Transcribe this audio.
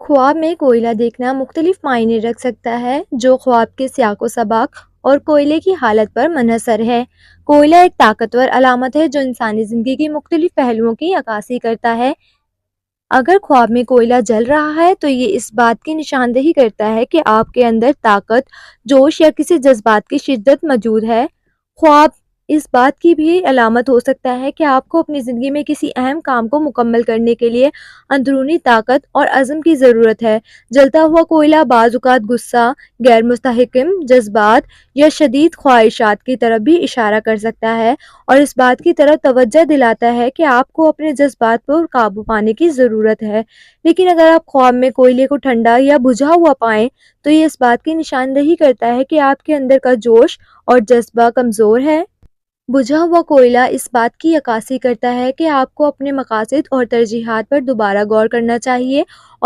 خواب میں کوئلہ دیکھنا مختلف معنی رکھ سکتا ہے، جو خواب کے سیاق و سباق اور کوئلے کی حالت پر منحصر ہے۔ کوئلہ ایک طاقتور علامت ہے جو انسانی زندگی کے مختلف پہلوؤں کی عکاسی کرتا ہے۔ اگر خواب میں کوئلہ جل رہا ہے تو یہ اس بات کی نشاندہی کرتا ہے کہ آپ کے اندر طاقت، جوش یا کسی جذبات کی شدت موجود ہے۔ خواب اس بات کی بھی علامت ہو سکتا ہے کہ آپ کو اپنی زندگی میں کسی اہم کام کو مکمل کرنے کے لیے اندرونی طاقت اور عزم کی ضرورت ہے۔ جلتا ہوا کوئلہ بعض اوقات غصہ، غیر مستحکم جذبات یا شدید خواہشات کی طرف بھی اشارہ کر سکتا ہے اور اس بات کی طرف توجہ دلاتا ہے کہ آپ کو اپنے جذبات پر قابو پانے کی ضرورت ہے۔ لیکن اگر آپ خواب میں کوئلے کو ٹھنڈا یا بجھا ہوا پائیں تو یہ اس بات کی نشاندہی کرتا ہے کہ آپ کے اندر کا جوش اور جذبہ کمزور ہے۔ بجھا ہوا کوئلہ اس بات کی عکاسی کرتا ہے کہ آپ کو اپنے مقاصد اور ترجیحات پر دوبارہ غور کرنا چاہیے اور